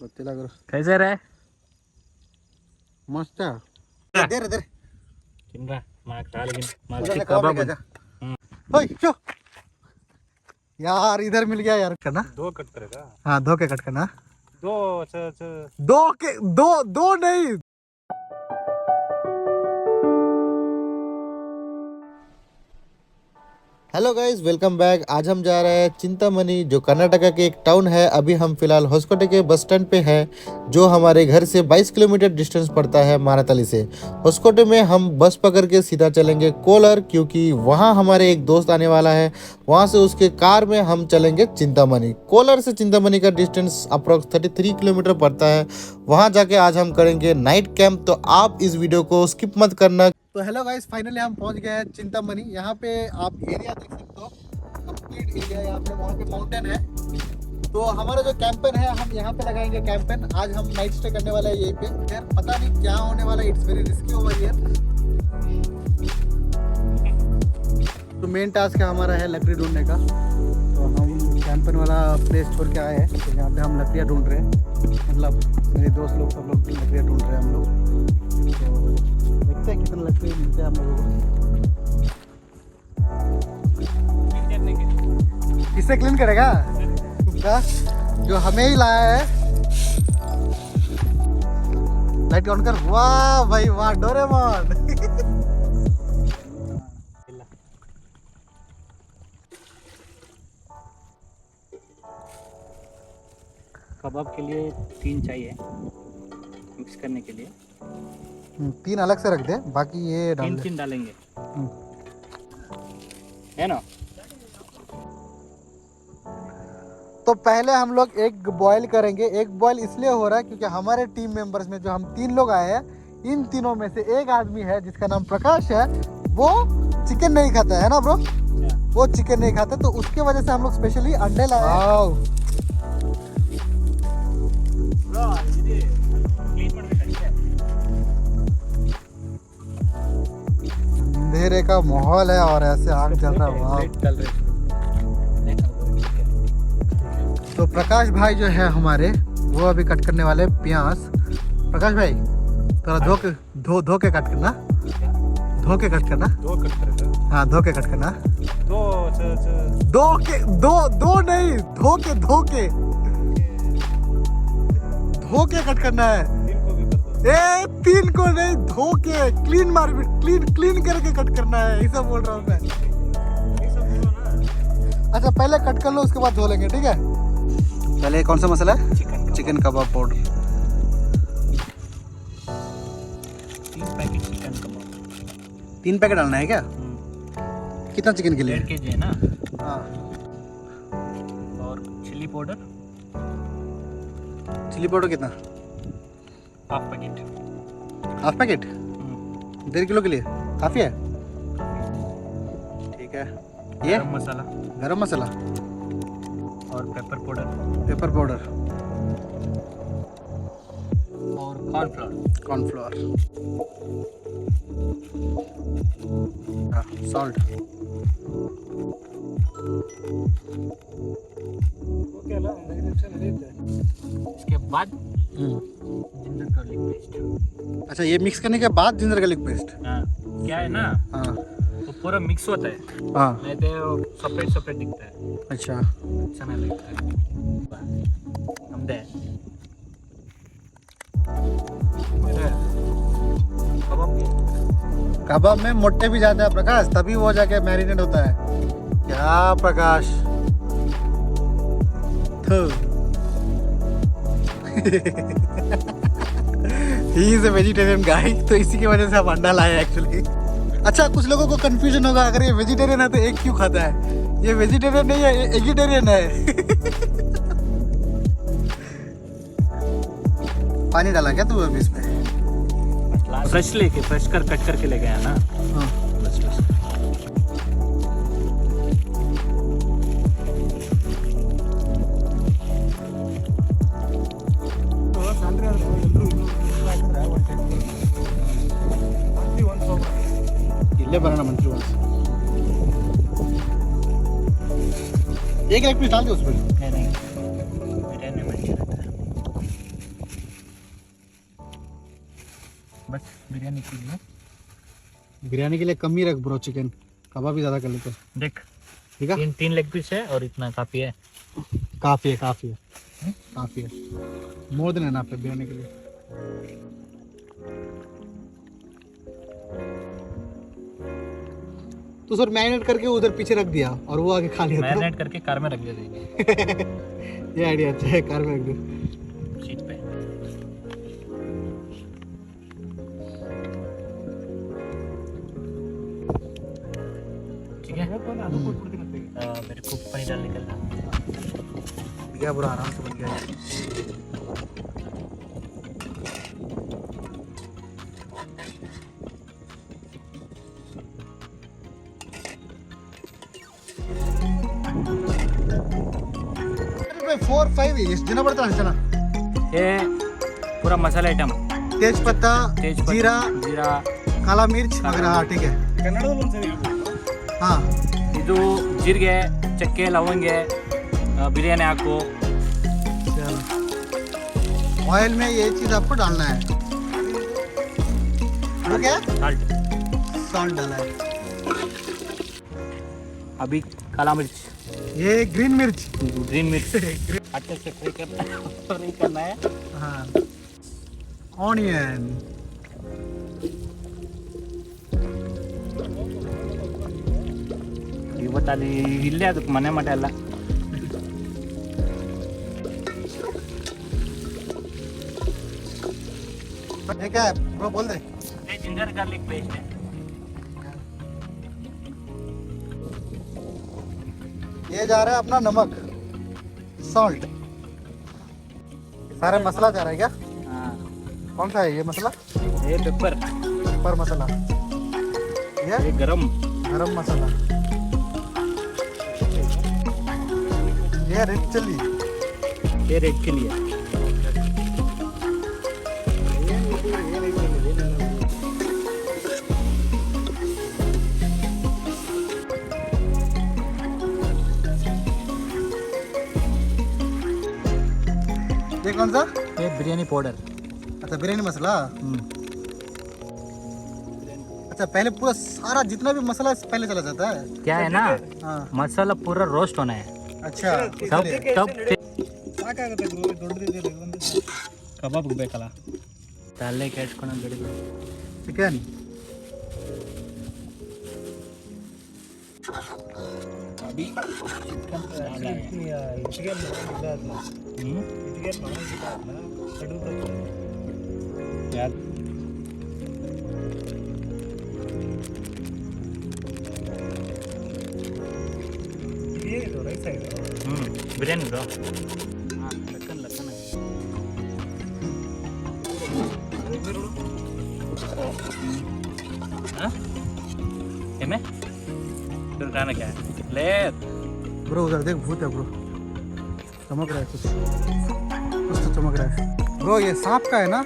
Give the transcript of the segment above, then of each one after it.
ಗೊತ್ತಿಲ್ಲ ಗುರು. कैसे रहे मस्त है. दे रे ತಿನ್ರಾ ಮಾಕ್ ತಾಲಿಗಿನ್ ಮಾಕ್ उधर से ಕಬಾಬ್ कबाब लेके जा. ओए शो यार इधर मिल गया यार करना. दो कट करेगा हाँ 2 के कट करना. दो 2 के 2 नहीं. Hello guys, welcome back. आज हम जा रहे हैं चिंतामणि, जो कर्नाटका के एक टाउन है. अभी हम फिलहाल होसकोटे के बस स्टैंड पे हैं, जो हमारे घर से 22 किलोमीटर डिस्टेंस पड़ता है मारातली से. होसकोटे में हम बस पकड़ के सीधा चलेंगे कोलार, क्योंकि वहाँ हमारे एक दोस्त आने वाला है. वहाँ से उसके कार में हम चलेंगे चिंतामणि. कोलार से चिंतामणि का डिस्टेंस अप्रॉक्स 33 किलोमीटर पड़ता है. वहाँ जाके आज हम करेंगे नाइट कैंप, तो आप इस वीडियो को स्किप मत करना. तो हेलो गाइस, फाइनली हम पहुंच गए हैं चिंतामणि. यहाँ पे आप एरिया देख सकते हो, कंप्लीट एरिया. यहाँ पे वहाँ पे माउंटेन है. तो हमारा जो कैंपेन है, हम यहाँ पे लगाएंगे कैंपेन. आज हम नाइट स्टे करने वाले हैं यहीं पे. यार पता नहीं क्या होने वाला है, it's very risky over here. तो मेन टास्क है हमारा है लकड़ी ढूंढने का. तो हम कैंपेन वाला प्लेस छोड़ के आए हैं. तो यहाँ पे हम लकड़ियाँ ढूंढ रहे हैं. मतलब मेरे दोस्त लोग सब लोग लकड़ियाँ ढूंढ रहे हैं हम लोग. तो देखते हैं कितने लकड़ी मिलते हैं हम लोगों को. किससे क्लीन करेगा कुत्ता जो हमें ही लाया है. लाइट ऑन कर. वाह भाई वाह, डोरेमोन. कबाब के लिए 3 चाहिए मिक्स करने के लिए. 3 अलग से रख दे, बाकी ये डाल दे. 3 डालेंगे है ना. तो पहले हम लोग एग बॉईल करेंगे. एग बॉईल इसलिए हो रहा है क्योंकि हमारे टीम मेंबर्स में जो हम 3 लोग आए हैं, इन तीनों में से एक आदमी है जिसका नाम प्रकाश है. वो चिकन नहीं खाता है ना ब्रो. वो चिकन नहीं खाता, तो उसके वजह से हम लोग स्पेशली अंडे लाए हैं. अंधेरे का माहौल है और ऐसे आग जल रहा है. तो प्रकाश भाई जो है हमारे, वो अभी कट करने वाले प्याज. प्रकाश भाई थोड़ा धो के कट करना. धो के कट करना. 2 कट करेगा. हाँ धो के कट करना. दो नहीं, धो के कट करना है. 3 को नहीं, धो के क्लीन करके कट करना है. ऐसा बोल रहा हूँ मैं. अच्छा पहले कट कर लो, उसके बाद धो लेंगे, ठीक है. पहले कौन सा मसाला है? चिकन कबाब पाउडर. 3 पैकेट चिकन कबाब. 3 पैकेट डालना है क्या? कितना चिकन के लिए? 1.5 kg है ना. हाँ. और चिली पाउडर. चिली पाउडर कितना? Half packet. Half packet 1.5 kilo के लिए काफ़ी है. ठीक है. ये गरम मसाला और पेपर पाउडर और कॉर्नफ्लोर. हाँ सॉल्ट. इसके बाद जिंजर गार्लिक पेस्ट. अच्छा ये मिक्स करने के बाद जिंजर गार्लिक पेस्ट. हाँ क्या है ना, हाँ वो पूरा मिक्स होता है. हाँ नहीं तो सेपरेट दिखता है. अच्छा अच्छा नहीं लगता है. हम दे कबाब में मोटे भी जाता है प्रकाश, तभी वो जाके मैरिनेट होता है. क्या प्रकाश ही इज अ वेजिटेरियन गाय, तो इसी की वजह से हम अंडा लाए एक्चुअली. अच्छा कुछ लोगों को कंफ्यूजन होगा, अगर ये वेजिटेरियन है तो एग क्यों खाता है. ये वेजिटेरियन नहीं है, ये एगिटेरियन है. पानी डाला क्या तू अभी इसमें? फ्रेश कट करके ले गया ना. हाँ. बस इल्ले बनाना मंत्री वंस. एक लेग पीस डाल दे उसमें. नहीं बिरयानी में नहीं रहता है. बस बिरयानी के लिए। बिरयानी के लिए कम ही रख ब्रो, चिकन कबाब भी ज़्यादा कर लेते हैं। देख ठीक है, तीन लेग पीस है और इतना काफ़ी है। काफ़ी है, काफ़ी है, काफ़ी है, मोर देन एनफ है बिरयानी के लिए। तो सर मैरिनेट करके उधर पीछे रख दिया और वो आके खा लिया। मैरिनेट करके कार में रख दे देंगे। ये आइडिया अच्छा है, कार में रख दो सीट पे। ठीक है, मेरे को पानी डाल निकलना। क्या बुरा, आराम से बन गया। फोर फाइव ಎಷ್ಟು ಜನ ಬರ್ತಾರೆ ಅಷ್ಟು ಜನ? ये पूरा मसाला आइटम, तेज पत्ता, जीरा, जीरा, काला मिर्च वगैरह। हाँ ठीक है, हाँ ಇದು ಜೀರಿಗೆ, ಚಕ್ಕೆ, ಲವಂಗೆ, बिरयानी ಹಾಕು। चलो ऑयल में ये चीज आपको डालना है। ठीक है, साल्ट, सॉल्ट डाला है। अभी काला मिर्च, ये ग्रीन मिर्च। ग्रीन मिर्च अच्छे से फ्राई करना है। हाँ, ऑनियन, ಇವತ್ತಲ್ಲಿ ಇಲ್ಲೇ ಅದಕ್ಕೆ ಮನೆ ಮಠ ಎಲ್ಲ। ये क्या है ब्रो, बोल दे। जिंजर गार्लिक पेस्ट है। ये जा रहा है अपना नमक, सॉल्ट, सारा मसाला जा रहा है क्या? हाँ, कौन सा है ये मसाला? ये पेपर, पेपर मसाला, ये ये गरम, गरम मसाला, ये रेड चिली, ये रेड के लिए। ये कौन सा? ये बिरयानी पाउडर। अच्छा, बिरयानी मसाला। अच्छा, पहले पूरा सारा जितना भी मसाला पहले चला जाता है क्या है ना, हाँ। मसाला पूरा रोस्ट होना है। अच्छा, तब ಕಬಾಬ್ ಬೇಕಲ್ಲ, ತಲೆ ಕೆಡ್ಸ್ಕೊಂಡು ಬಿಡಿದ್ರು ಚಿಕನ್, अभी बिरयानी ब्रो। लखन लखन है दुर्गाना क्या है ले ब्रो उधर देख, भूत है ब्रो, चमक रहा है कुछ, कुछ तो चमक रहा है ब्रो। ये सांप का है ना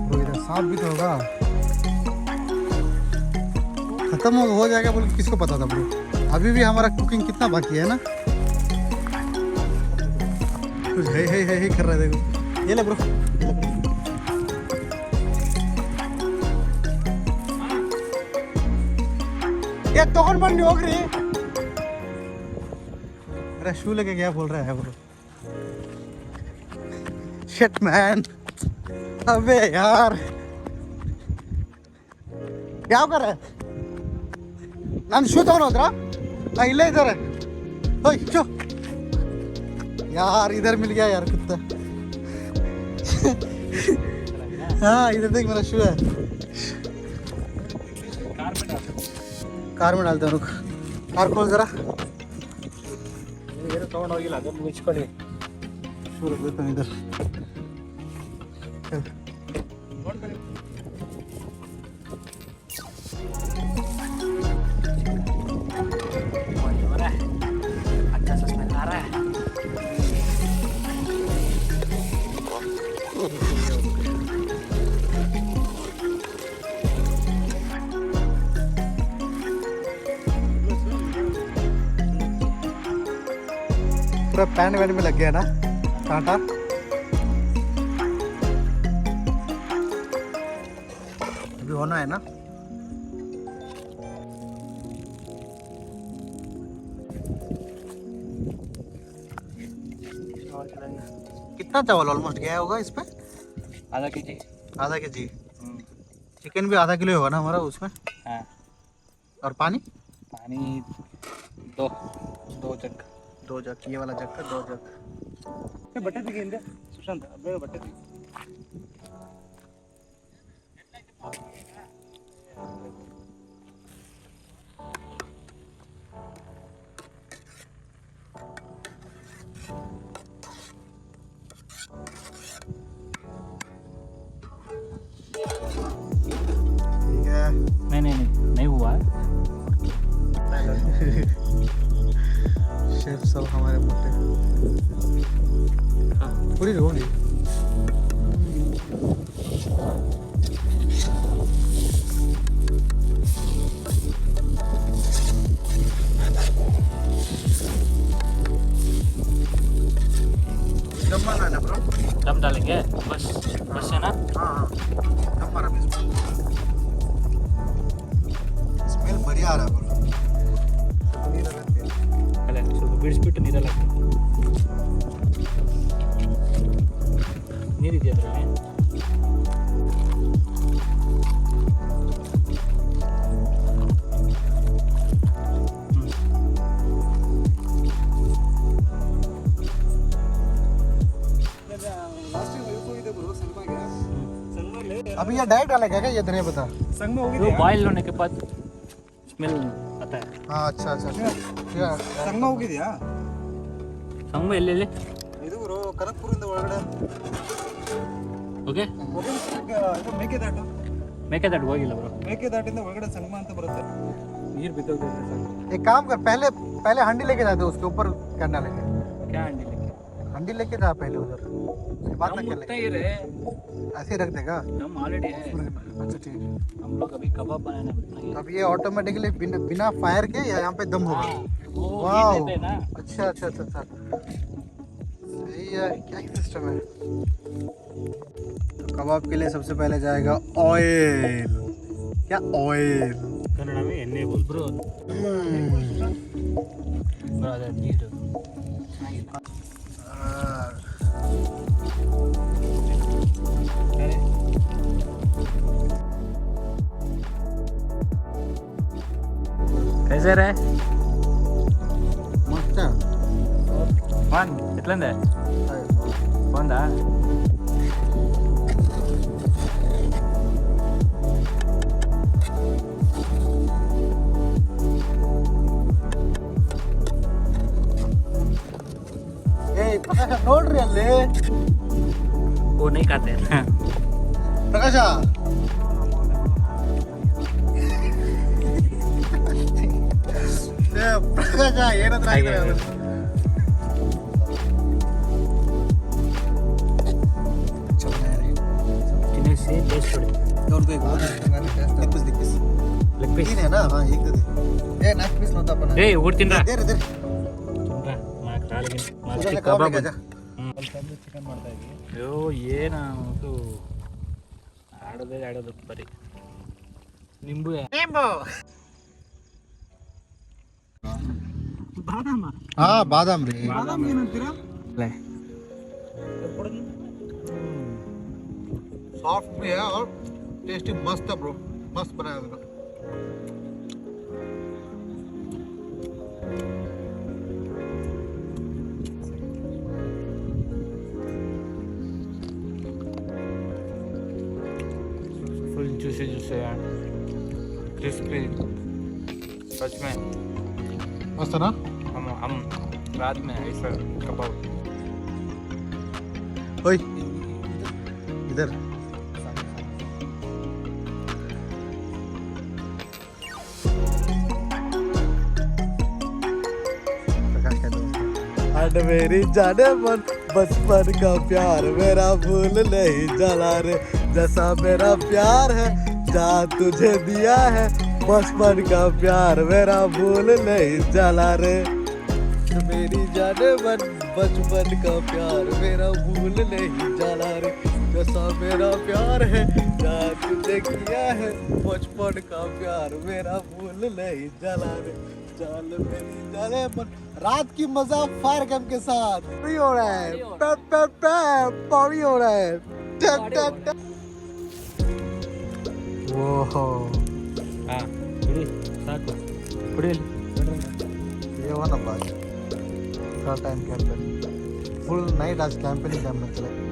ब्रो? इधर सांप भी तो होगा। खत्म हो जाएगा बोल के किसको पता था ब्रो? अभी भी हमारा कुकिंग कितना बाकी है ना, कुछ है कर रहा है। देखो ये ले ब्रो, ये ले ब्रो। ये तो कौन बन रही होगी? अरे शू लेके क्या बोल रहा है ब्रो? शिट मैन, अबे यार क्या कर रहा है? ನಾನು ಶೂ ತಗೊಂಡು ಹೋದ್ರಾ? ನಾ ಇಲ್ಲೇ ಇದ್ದಾರೆ। ओए चो यार, इधर मिल गया यार कुत्ता। हाँ इधर देख, मेरा शू है, कार में डालते हैं। रुक, कार खोल जरा। ತಗೊಂಡು ಹೋಗಿಲ್ಲ, ಅದನ್ನು ಮುಚ್ಕೊಳ್ಳಿ। शू रख देता हूँ इधर। अच्छा सा स्मेल आ रहा है। पूरा पैन वैन में लग गया ना कांटा। अभी होना है ना। और खिलाएंगे। कितना चावल ऑलमोस्ट गया होगा इस पे? आधा केजी। आधा केजी। चिकन भी आधा किलो होगा ना हमारा उसमें। हाँ। और पानी? पानी दो जग। 2 जग, ये वाला जग का 2 जग। बट्टे दिखे सुशांत, बेग बट्टे दिखे। ठीक है। नहीं हुआ है। शेफ सब हमारे मोटे पूरी होगी। दम मारना है ना ब्रो? दम डालेंगे बस है ना। हाँ दम मारा भी इसमें। स्मेल बढ़िया आ रहा है ब्रो। ಅಲ್ಲ ಸ್ವಲ್ಪ ಬಿಡಿಸ್ಬಿಟ್ಟು ನೀರೆಲ್ಲ ನೀರಿದೆಯಾ ಅದರಲ್ಲಿ? अभी ये डायरेक्ट डालेगा क्या, ये तो नहीं पता। संग में होगी बॉईल होने के बाद स्मेल आता है। हाँ अच्छा अच्छा अच्छा। ಸಂಗಮ ಹೋಗಿದ್ಯಾ? ಸಂಗ ಎಲ್ಲೆಲ್ಲಿ ಇದು ಬ್ರೋ ಕನಕಪುರದಿಂದ ಒಳಗಡೆ ಓಕೆ ಇದು ಮೇಕೆದಾಟು. ಮೇಕೆದಾಟು ಹೋಗಿಲ್ಲ ಬ್ರೋ. ಮೇಕೆದಾಟಿಂದ ಒಳಗಡೆ ಸಂಗಮ ಅಂತ ಬರುತ್ತೆ. ನೀರು ಬಿದ್ದೋಗ್ತದೆ ಸರ್. एक काम कर, पहले हंडी लेके जाते उसके ऊपर क्या डालेंगे। क्या हंडी लेके? हंडी लेके जा पहले उधर, उसके बाद में क्या मुत्ता लेंगे। ही रहे ऐसे ही रख देगा। हम ऑलरेडी है। अच्छा ठीक है। हम लोग अभी कबाब बनाने वाले हैं। अब ये ऑटोमेटिकली बिना फायर के या यहाँ पे दम होगा। वो वाओ। हीट देते हैं ना। अच्छा अच्छा अच्छा अच्छा, सही है। क्या सिस्टम है। तो कबाब के लिए सबसे पहले जाएगा ऑयल। क्या ऑयल? कन्नड़ में एಣ್ಣೆ बोल ब्रो अದೇ ನೀರು कैसे रहे मस्त है। वन ఎట్లందే బాగుందా ನೋಡ್ರಿ ಅಲ್ಲಿ वो नहीं खाते हैं ಪ್ರಕಾಶ ಪ್ರಕಾಶ ಏನಂದ್ರೆ ಹಾಗೆ. चिन्ह से टेस्ट छोड़े एक पीस दिख पीस लेग पीस तीन है ना। हाँ एक दे दे। ए नेक्स्ट पीस नोता अपन ए ऊट ತಿನ್ರಾ दे दे ತಿನ್ರಾ ಮಾಕ್ ಕಾಲಿಗೆ उधर ಕಬಾಬ್ कबाब लेके जा। ಚಿಕನ್ ಮಾಡ್ತಾ ಇದ್ದೀವಿ. ಅಯ್ಯೋ ಏನದು ಆಡೋದು ಬರೀ ನಿಂಬು ಬಾದಾಮ हाँ बादाम रे। ಬಾದಾಮ್ ಏನಂತೀರಾ? सॉफ्ट भी है और टेस्टी मस्त है ब्रो। मस्त बनाया था। फुल जूसी जूसी है क्रिस्पी सच में मस्त है ना। हम रात में ऐसा कबाब ओए इधर प्रकाश का दोस्त। अरे मेरी जाने मन बचपन का प्यार मेरा भूल नहीं जाला रे, जैसा मेरा प्यार है जहाँ तुझे दिया है, बचपन का प्यार मेरा भूल नहीं जाला रे। मेरी जाने मन बचपन का प्यार मेरा भूल नहीं जाला रे, जैसा मेरा प्यार है जहाँ तुझे तुझे किया है बचपन का प्यार मेरा भूल नहीं जला रे जाल मेरी जले मन रात की मजा फायर गम के साथ भी हो रहा है पे पे पे पानी हो रहा है टक टक टक ओहो हां पुढे साको पुढे ये वाला बात थोड़ा टाइम कैंपेनिंग फुल नाइट आज कैंपेनिंग करना चला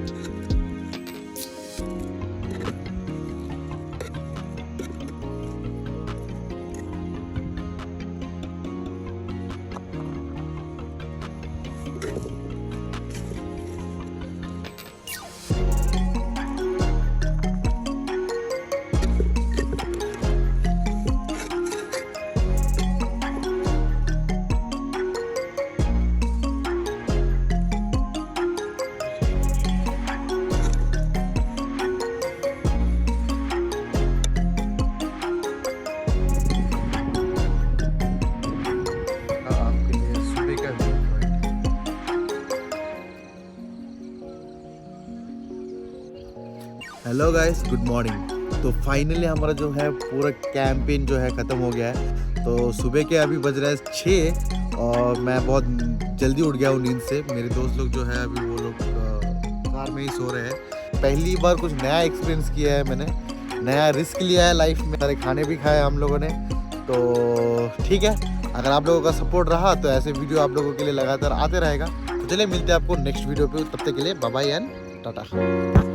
आपके लिए सुबह का view point. Hello guys, good morning. तो फाइनली हमारा जो है पूरा कैंपेन जो है ख़त्म हो गया है। तो सुबह के अभी बज रहा है 6 और मैं बहुत जल्दी उठ गया हूँ नींद से। मेरे दोस्त लोग जो है अभी वो लोग कार में ही सो रहे हैं। पहली बार कुछ नया एक्सपीरियंस किया है मैंने, नया रिस्क लिया है लाइफ में। सारे खाने भी खाए हम लोगों ने। तो ठीक है, अगर आप लोगों का सपोर्ट रहा तो ऐसे वीडियो आप लोगों के लिए लगातार आते रहेगा। तो चलिए मिलते हैं आपको नेक्स्ट वीडियो पे। तब तक के लिए बाय बाय एंड टाटा।